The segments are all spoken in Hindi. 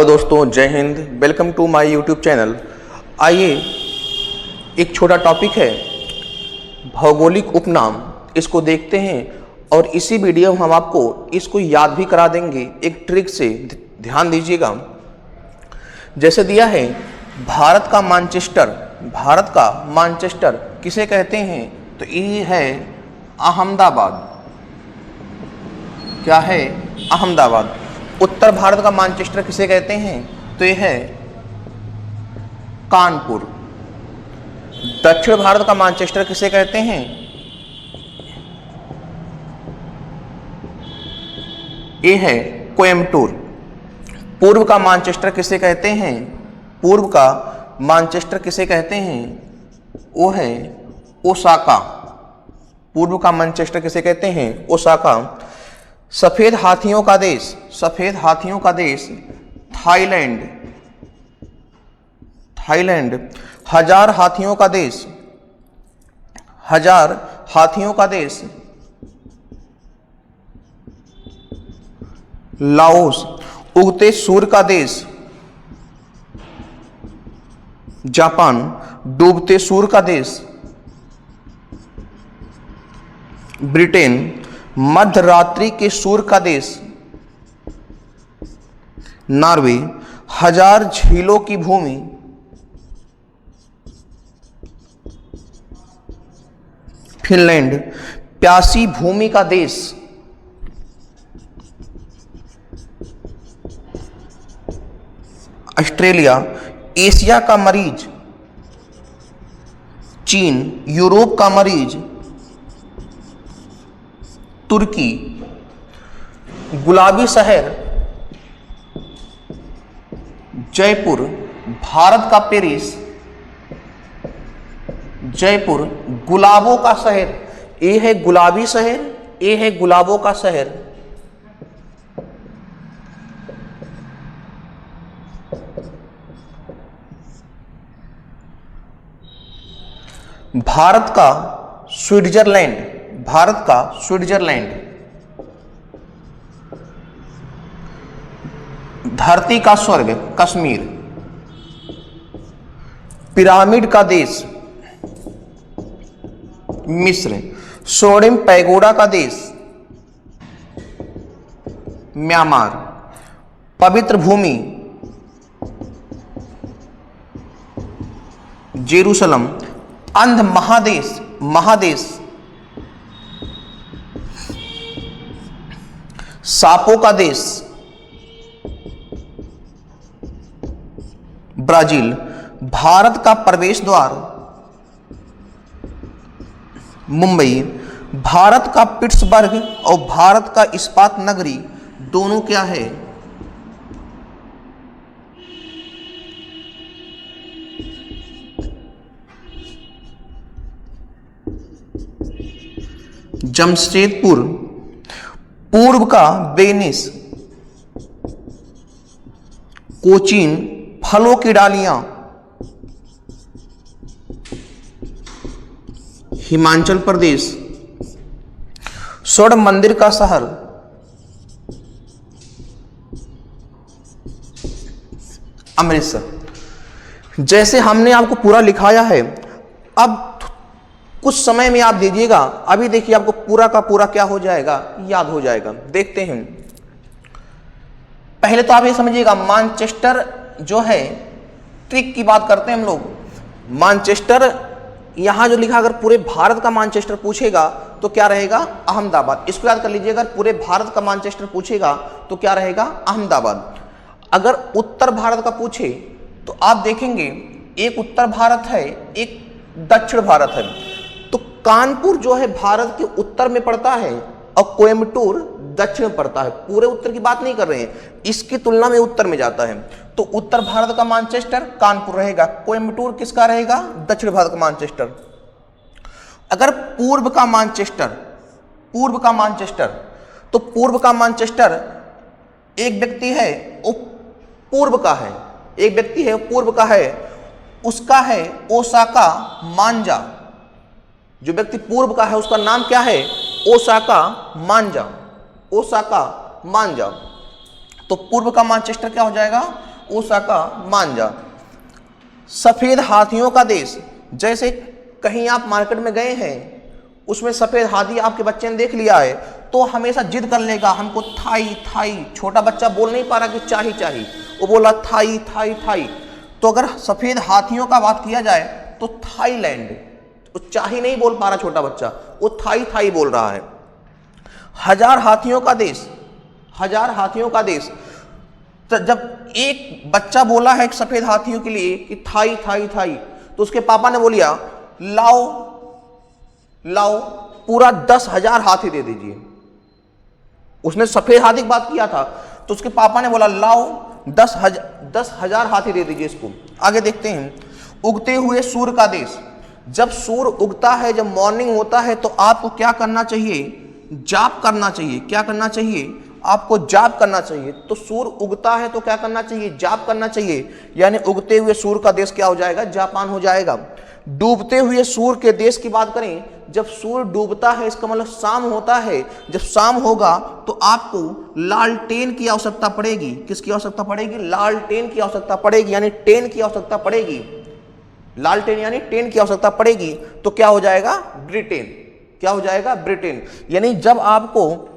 दोस्तों, जय हिंद। Welcome to my YouTube channel. आइए, एक छोटा टॉपिक है भौगोलिक उपनाम, इसको देखते हैं और इसी वीडियो में हम आपको इसको याद भी करा देंगे एक ट्रिक से। ध्यान दीजिएगा। जैसे दिया है भारत का मैनचेस्टर, भारत का मैनचेस्टर किसे कहते हैं? तो ये है अहमदाबाद। क्या है? अहमदाबाद। उत्तर भारत का मैनचेस्टर किसे कहते हैं? तो ये है कानपुर। दक्षिण भारत का मैनचेस्टर किसे कहते हैं? ये है कोयम्बटूर। पूर्व का मैनचेस्टर किसे कहते हैं? पूर्व का मैनचेस्टर किसे कहते हैं? वो है ओसाका। पूर्व का मैनचेस्टर किसे कहते हैं? ओसाका। सफेद हाथियों का देश, सफेद हाथियों का देश थाईलैंड। थाईलैंड। हजार हाथियों का देश, हजार हाथियों का देश लाओस। उगते सूर्य का देश जापान। डूबते सूर्य का देश ब्रिटेन। मध्य रात्रि के सूर्य का देश नॉर्वे। हजार झीलों की भूमि फिनलैंड। प्यासी भूमि का देश ऑस्ट्रेलिया। एशिया का मरीज चीन। यूरोप का मरीज तुर्की। गुलाबी शहर जयपुर। भारत का पेरिस जयपुर। गुलाबों का शहर, ये है गुलाबी शहर, ये है गुलाबों का शहर भारत का स्विट्जरलैंड। भारत का स्विट्जरलैंड। धरती का स्वर्ग कश्मीर। पिरामिड का देश मिस्र। स्वर्णिम पैगोडा का देश म्यांमार। पवित्र भूमि जेरूसलम। अंध महादेश, महादेश सांपों का देश ब्राजील। भारत का प्रवेश द्वार मुंबई। भारत का पिट्सबर्ग और भारत का इस्पात नगरी दोनों क्या है? जमशेदपुर। पूर्व का वेनिस। कोचीन। फलों की डालियां हिमाचल प्रदेश। स्वर्ण मंदिर का शहर अमृतसर। जैसे हमने आपको पूरा लिखाया है, अब कुछ समय में आप दीजिएगा, अभी देखिए आपको पूरा का पूरा क्या हो जाएगा, याद हो जाएगा। देखते हैं। पहले तो आप ये समझिएगा, मैनचेस्टर जो है, ट्रिक की बात करते हैं हम लोग। मैनचेस्टर यहां जो लिखा, अगर पूरे भारत का मैनचेस्टर पूछेगा तो क्या रहेगा? अहमदाबाद। इसको याद कर लीजिए, अगर पूरे भारत का मैनचेस्टर पूछेगा तो क्या रहेगा? अहमदाबाद। अगर उत्तर भारत का पूछे तो आप देखेंगे एक उत्तर भारत है, एक दक्षिण भारत है। तो कानपुर जो है भारत के उत्तर में पड़ता है और कोयम्बटूर दक्षिण में पड़ता है। पूरे उत्तर की बात नहीं कर रहे हैं, इसकी तुलना में उत्तर में जाता है। तो उत्तर भारत का मैनचेस्टर कानपुर रहेगा। कोयम्बटूर किसका रहेगा? दक्षिण भारत का मैनचेस्टर। अगर पूर्व का मैनचेस्टर, पूर्व का मैनचेस्टर, तो पूर्व का मैनचेस्टर एक व्यक्ति है वो पूर्व का है, एक व्यक्ति है वो पूर्व का है, उसका है ओसाका मांजा। जो व्यक्ति पूर्व का है उसका नाम क्या है? ओसाका मांजा। ओसाका मांजा। तो पूर्व का मैनचेस्टर क्या हो जाएगा? ओसाका मांजा। सफेद हाथियों का देश, जैसे कहीं आप मार्केट में गए हैं, उसमें सफेद हाथी आपके बच्चे ने देख लिया है तो हमेशा जिद कर लेगा हमको थाई थाई। छोटा बच्चा बोल नहीं पा रहा कि चाही चाही, वो बोला थाई थाई थाई। तो अगर सफेद हाथियों का बात किया जाए तो थाईलैंड, वो चाही नहीं बोल पा रहा छोटा बच्चा, वो थाई थाई बोल रहा है। हजार हाथियों का देश, हजार हाथियों का देश, तो जब एक बच्चा बोला है सफेद हाथियों के लिए कि थाई थाई थाई, तो उसके पापा ने बोलिया लाओ लाओ पूरा 10,000 हाथी दे दीजिए। उसने सफेद हाथी की बात किया था तो उसके पापा ने बोला लाओ 10,000 हाथी दे दीजिए इसको। आगे देखते हैं, उगते हुए सूर्य का देश, जब सूर्य उगता है, जब मॉर्निंग होता है तो आपको क्या करना चाहिए? जाप करना चाहिए। क्या करना चाहिए? आपको जाप करना चाहिए। तो सूर्य उगता है तो क्या करना चाहिए? जाप करना चाहिए। यानी उगते हुए सूर्य का देश क्या हो जाएगा? जापान हो जाएगा। डूबते हुए सूर्य के देश की बात करें, जब सूर्य डूबता है इसका मतलब शाम होता है, जब शाम होगा तो आपको लालटेन की आवश्यकता पड़ेगी। किसकी आवश्यकता पड़ेगी? लालटेन की आवश्यकता पड़ेगी, यानी टेन की आवश्यकता पड़ेगी। लालटेन यानी टेन की आवश्यकता पड़ेगी। तो क्या हो जाएगा? ब्रिटेन। क्या हो जाएगा? ब्रिटेन। यानी जब आपको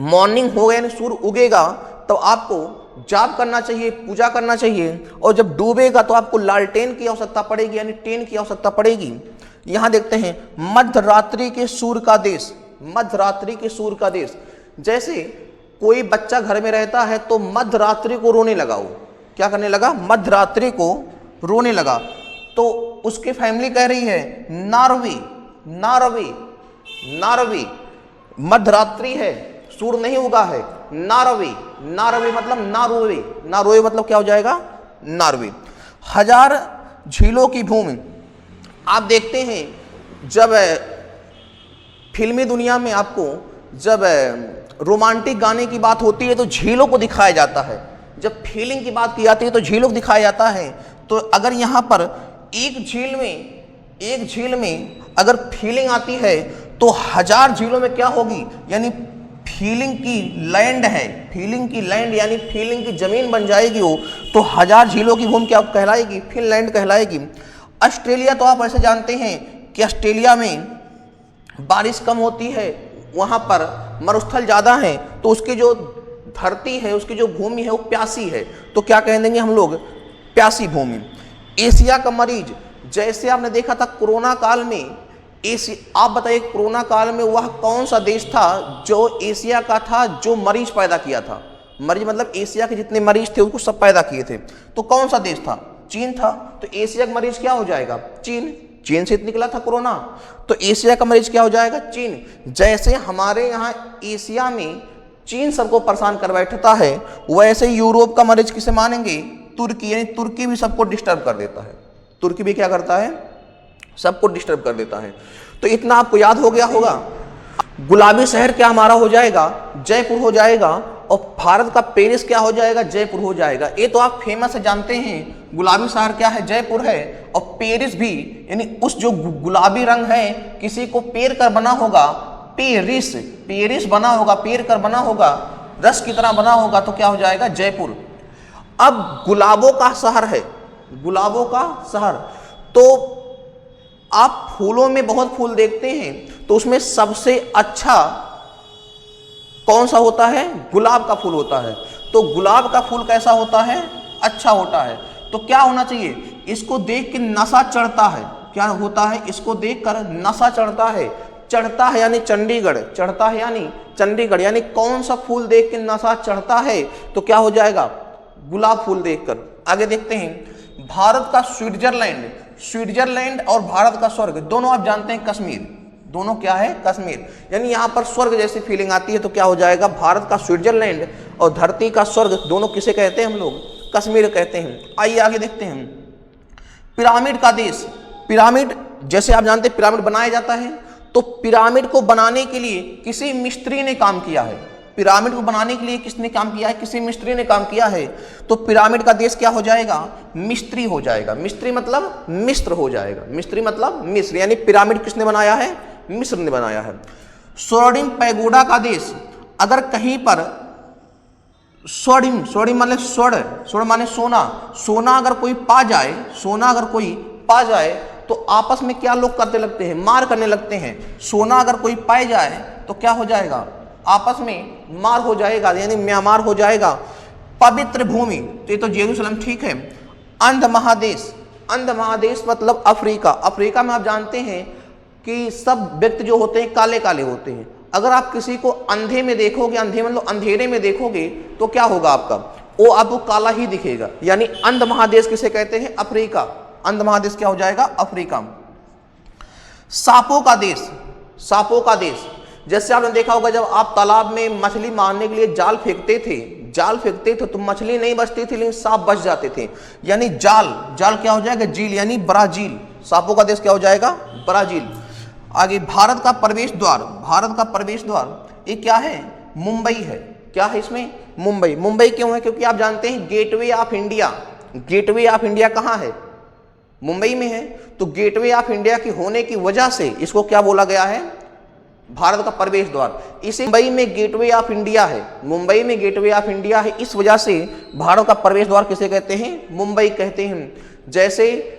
मॉर्निंग होगा यानी सूर्य उगेगा तो आपको जाप करना चाहिए, पूजा करना चाहिए, और जब डूबेगा तो आपको लालटेन की आवश्यकता पड़ेगी, यानी टेन की आवश्यकता पड़ेगी। यहां देखते हैं, मध्यरात्रि के सूर्य का देश, मध्यरात्रि के सूर्य का देश, जैसे कोई बच्चा घर में रहता है तो मध्यरात्रि को रोने लगा, वो क्या करने लगा? मध्यरात्रि को रोने लगा। तो उसकी फैमिली कह रही है नारवी नारवी नारवी, मध्यरात्रि है, सूर्य नहीं उगा है, नारवी। नारवी मतलब ना रोवे, ना रोवे मतलब क्या हो जाएगा? नारवी। हजार झीलों की भूमि, आप देखते हैं जब फिल्मी दुनिया में आपको जब रोमांटिक गाने की बात होती है तो झीलों को दिखाया जाता है, जब फीलिंग की बात की जाती है तो झीलों को दिखाया जाता है। तो अगर यहाँ पर एक झील में अगर फीलिंग आती है तो हजार झीलों में क्या होगी? यानी फीलिंग की लैंड है, फीलिंग की लैंड यानी फीलिंग की जमीन बन जाएगी वो। तो हजार झीलों की भूमि क्या कहलाएगी? फिनलैंड कहलाएगी। ऑस्ट्रेलिया, तो आप ऐसे जानते हैं कि ऑस्ट्रेलिया में बारिश कम होती है, वहाँ पर मरुस्थल ज़्यादा है, तो उसकी जो धरती है, उसकी जो भूमि है वो प्यासी है, तो क्या कह देंगे हम लोग? प्यासी भूमि। एशिया का मरीज, जैसे आपने देखा था कोरोना काल में, आप बताइए कोरोना काल में वह कौन सा देश था जो एशिया का था जो मरीज पैदा किया था? मरीज मतलब एशिया के जितने मरीज थे उनको सब पैदा किए थे, तो कौन सा देश था? चीन था। तो एशिया का मरीज क्या हो जाएगा? चीन। चीन से निकला था कोरोना, तो एशिया का मरीज क्या हो जाएगा? चीन। जैसे हमारे यहाँ एशिया में चीन सबको परेशान कर बैठता है, वैसे यूरोप का मरीज किसे मानेंगे? तुर्की। यानी तुर्की भी सबको डिस्टर्ब कर देता है। तुर्की भी क्या करता है? सबको डिस्टर्ब कर देता है। तो इतना आपको याद हो गया होगा। गुलाबी शहर क्या हमारा हो जाएगा? जयपुर हो जाएगा। और भारत का पेरिस क्या हो जाएगा? जयपुर हो जाएगा। ये तो आप फेमस है, जानते हैं। गुलाबी शहर क्या है? जयपुर है। और पेरिस भी, यानी उस जो गुलाबी रंग है किसी को पेर कर बना होगा, पेरिस, पेरिस बना होगा, पेर कर बना होगा, रस की तरह बना होगा, तो क्या हो जाएगा? जयपुर। अब गुलाबों का शहर है, गुलाबों का शहर। तो आप फूलों में बहुत फूल देखते हैं, तो उसमें सबसे अच्छा कौन सा होता है? गुलाब का फूल होता है। तो गुलाब का फूल कैसा होता है? अच्छा होता है। तो क्या होना चाहिए? इसको देख के नशा चढ़ता है। क्या होता है? इसको देखकर नशा चढ़ता है। चढ़ता है यानी चंडीगढ़, चढ़ता है यानी चंडीगढ़। यानी कौन सा फूल देख के नशा चढ़ता है? तो क्या हो जाएगा? गुलाब फूल देखकर। आगे देखते हैं, भारत का स्विट्जरलैंड, स्विट्जरलैंड और भारत का स्वर्ग, दोनों आप जानते हैं कश्मीर। दोनों क्या है? कश्मीर। यानी यहाँ पर स्वर्ग जैसी फीलिंग आती है, तो क्या हो जाएगा? भारत का स्विट्जरलैंड और धरती का स्वर्ग, दोनों किसे कहते हैं हम लोग? कश्मीर कहते हैं। आइए आगे देखते हैं, पिरामिड का देश। पिरामिड, जैसे आप जानते हैं पिरामिड बनाया जाता है, तो पिरामिड को बनाने के लिए किसी मिस्त्री ने काम किया है। पिरामिड को बनाने के लिए किसने काम किया है? किसी मिस्त्री ने काम किया है। तो पिरामिड का देश क्या हो जाएगा? मिस्री हो जाएगा। मिस्री मतलब मिस्र हो जाएगा। मिस्री मतलब मिस्र। यानी पिरामिड किसने बनाया है? मिस्र ने बनाया है। स्वर्णिम पैगोडा का देश, अगर कहीं पर स्वर्णिम, स्वर्णिम मतलब स्वर्ण, स्वर्ण माने सोना। सोना अगर कोई पा जाए, सोना अगर कोई पा जाए तो आपस में क्या लोग करते लगते हैं, मार करने लगते हैं। सोना अगर कोई पाए जाए तो क्या हो जाएगा, आपस में मार हो जाएगा, यानी म्यांमार हो जाएगा। पवित्र भूमि, तो ये तो जेरूसलम ठीक है। अंध महादेश, अंध महादेश मतलब अफ्रीका। अफ्रीका में आप जानते हैं कि सब व्यक्ति जो होते हैं काले काले होते हैं। अगर आप किसी को अंधे में देखोगे, अंधे मतलब अंधेरे में देखोगे, तो क्या होगा आपका, वो आपको काला ही दिखेगा। यानी अंध महादेश किसे कहते हैं, अफ्रीका। अंध महादेश क्या हो जाएगा, अफ्रीका। सांपों का देश, सांपों का देश, जैसे आपने देखा होगा जब आप तालाब में मछली मारने के लिए जाल फेंकते थे, जाल फेंकते थे तो मछली नहीं बचती थी लेकिन सांप बच जाते थे। यानी जाल, जाल क्या हो जाएगा, झील, यानी ब्राजील। सांपों का देश क्या हो जाएगा, ब्राजील। आगे भारत का प्रवेश द्वार, भारत का प्रवेश द्वार ये क्या है, मुंबई है। क्या है इसमें, मुंबई। मुंबई क्यों है, क्योंकि आप जानते हैं gateway of India, gateway of India कहाँ है, मुंबई में है। तो गेटवे ऑफ इंडिया की होने की वजह से इसको क्या बोला गया है, भारत का प्रवेश द्वार। इसे मुंबई में गेटवे ऑफ इंडिया है, मुंबई में गेटवे ऑफ इंडिया है, इस वजह से भारत का प्रवेश द्वार किसे कहते हैं, मुंबई कहते हैं। जैसे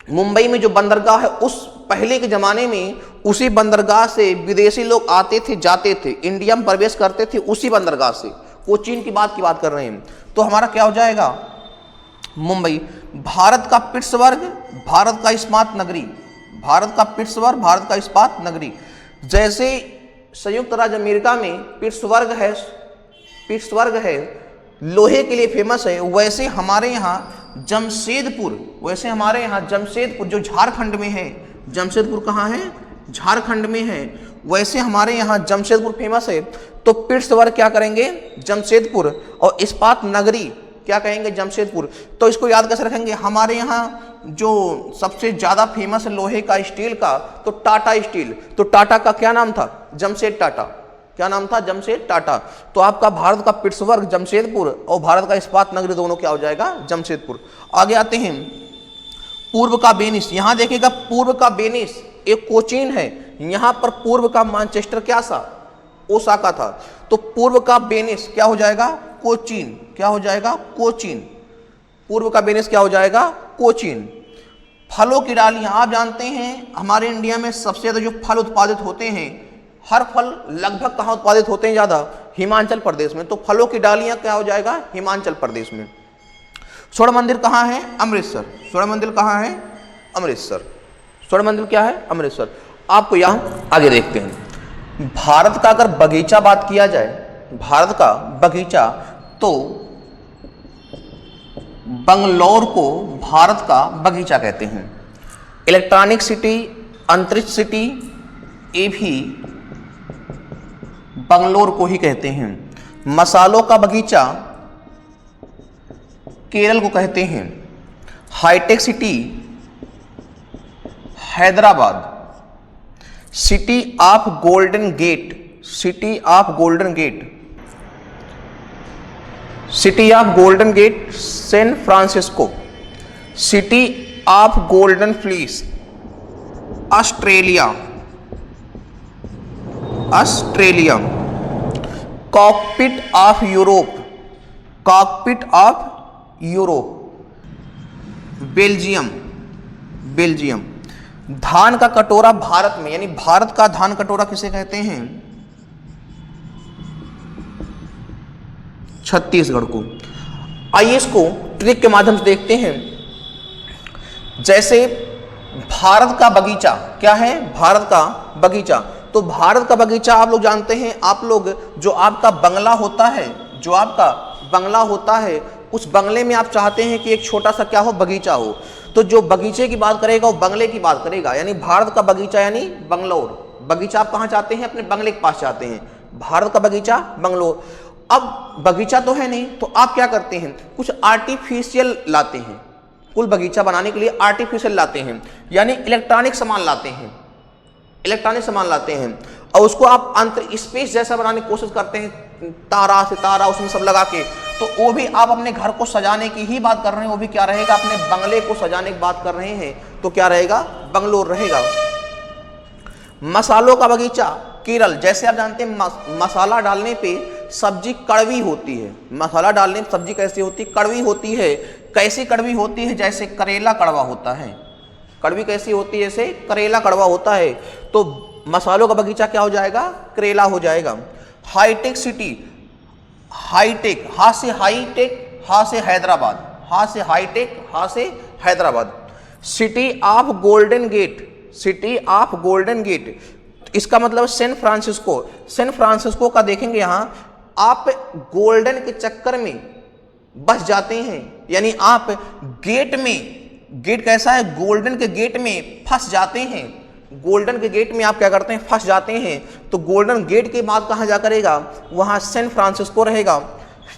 मुंबई में जो बंदरगाह है, उस पहले के जमाने में उसी बंदरगाह से विदेशी लोग आते थे जाते थे, इंडिया में प्रवेश करते थे उसी बंदरगाह से। कोचीन की बात कर रहे हैं, तो हमारा क्या हो जाएगा, मुंबई। भारत का पिट्सबर्ग, भारत का इस्पात नगरी, भारत का पिट्सबर्ग, भारत का इस्पात नगरी। जैसे संयुक्त राज्य अमेरिका में पिट्सबर्ग है, पिट्सबर्ग है, लोहे के लिए फेमस है, वैसे हमारे यहाँ जमशेदपुर, वैसे हमारे यहाँ जमशेदपुर जो झारखंड में है, जमशेदपुर कहाँ है, झारखंड में है, वैसे हमारे यहाँ जमशेदपुर फेमस है। तो पिट्सबर्ग क्या करेंगे, जमशेदपुर, और इस्पात नगरी क्या कहेंगे, जमशेदपुर। तो इसको याद कैसे रखेंगे, हमारे यहाँ जो सबसे ज्यादा फेमस है लोहे का, स्टील का, तो टाटा स्टील। तो टाटा का क्या नाम था, जमशेद टाटा। क्या नाम था, जमशेद टाटा। तो आपका भारत का पिट्सबर्ग जमशेदपुर और भारत का इस्पात नगरी दोनों क्या हो जाएगा, जमशेदपुर। आगे आते हैं, पूर्व का वेनिस। यहां देखिएगा पूर्व का वेनिस एक कोचीन है, यहां पर पूर्व का मैनचेस्टर क्या सा, ओसाका था। तो पूर्व का वेनिस क्या हो जाएगा, कोचीन। क्या हो जाएगा, कोचीन। पूर्व का वेनिस क्या हो जाएगा, कोचीन। फलों की डालियां, आप जानते हैं हमारे इंडिया में सबसे ज्यादा जो फल उत्पादित होते हैं, हर फल लगभग कहाँ उत्पादित होते हैं ज्यादा, हिमाचल प्रदेश में। तो फलों की डालियां क्या हो जाएगा, हिमाचल प्रदेश में। स्वर्ण मंदिर कहाँ है, अमृतसर। स्वर्ण मंदिर कहाँ है, अमृतसर। स्वर्ण मंदिर क्या है, अमृतसर। आपको यहाँ आगे देखते हैं, भारत का अगर बगीचा बात किया जाए, भारत का बगीचा, तो बंगलौर को भारत का बगीचा कहते हैं। इलेक्ट्रॉनिक सिटी, अंतरिक्ष सिटी, ये भी बंगलौर को ही कहते हैं। मसालों का बगीचा केरल को कहते हैं। Hitech city Hyderabad. City of golden gate, city of golden gate, city of golden gate San Francisco. City of golden fleece Australia, Australia. Cockpit of Europe, cockpit of Europe, Belgium, Belgium. धान का कटोरा भारत में, यानी भारत का धान कटोरा किसे कहते हैं, छत्तीसगढ़ को। आइए इसको ट्रिक के माध्यम से देखते हैं। जैसे भारत का बगीचा क्या है, भारत का बगीचा। तो भारत का बगीचा आप लोग जानते हैं, आप लोग जो आपका बंगला होता है, जो आपका बंगला होता है, उस बंगले में आप चाहते हैं कि एक छोटा सा क्या हो, बगीचा हो। तो जो बगीचे की बात करेगा वो बंगले की बात करेगा, यानी भारत का बगीचा यानी बंगलौर। बगीचा आप कहाँ चाहते हैं, अपने बंगले के पास चाहते हैं, भारत का बगीचा बंगलौर। अब बगीचा तो है नहीं, तो आप क्या करते हैं, कुछ आर्टिफिशियल लाते हैं। कुल बगीचा बनाने के लिए आर्टिफिशियल लाते हैं, यानी इलेक्ट्रॉनिक सामान लाते हैं, इलेक्ट्रॉनिक सामान लाते हैं, और उसको आप अंतर स्पेस जैसा बनाने की कोशिश करते हैं, तारा सितारा उसमें सब लगा के। तो वो भी आप अपने घर को सजाने की ही बात कर रहे हैं, वो भी क्या रहेगा, अपने बंगले को सजाने की बात कर रहे हैं, तो क्या रहेगा, बंगलोर रहेगा। मसालों का बगीचा केरल। जैसे आप जानते हैं मसाला डालने पे सब्जी कड़वी होती है, मसाला डालने पर सब्जी कैसी होती है, कड़वी होती है। कैसी कड़वी होती है, जैसे करेला कड़वा होता है। कड़वी कैसी होती है, जैसे करेला कड़वा होता है। तो मसालों का बगीचा क्या हो जाएगा, करेला हो जाएगा। हाईटेक सिटी, हाईटेक, हा से हाईटेक, हा से हैदराबाद, हा से हाईटेक, हा से Hyderabad. City of golden gate, city of golden gate, इसका मतलब सैन फ्रांसिस्को। सैन फ्रांसिस्को का देखेंगे यहां, आप गोल्डन के चक्कर में बस जाते हैं, यानी आप गेट में, गेट कैसा है, गोल्डन के गेट में फंस जाते हैं। गोल्डन के गेट में आप क्या करते हैं, फंस जाते हैं। तो गोल्डन गेट के बाद कहां जा करेगा, वहां सैन फ्रांसिस्को रहेगा।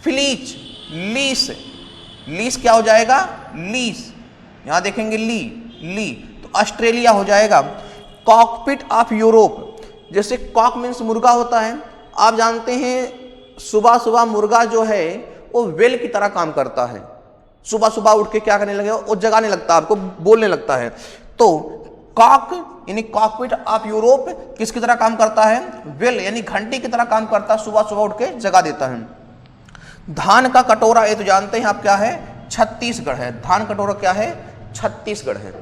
फिलीच, लीस, लीस क्या हो जाएगा, लीस, यहां देखेंगे ली, ली, तो ऑस्ट्रेलिया हो जाएगा। कॉकपिट ऑफ यूरोप, जैसे कॉक मीन्स मुर्गा होता है। आप जानते हैं सुबह सुबह मुर्गा जो है वो वेल की तरह काम करता है। सुबह सुबह उठ के क्या करने लगेगा, वो जगाने लगता है, आपको बोलने लगता है। तो कॉक यानी कॉकपिट ऑफ यूरोप किसकी तरह काम करता है, वेल यानी घंटी की तरह काम करता है, सुबह सुबह उठ के जगा देता है। धान का कटोरा, ये तो जानते हैं आप क्या है, छत्तीसगढ़ है। धान कटोरा क्या है, छत्तीसगढ़ है।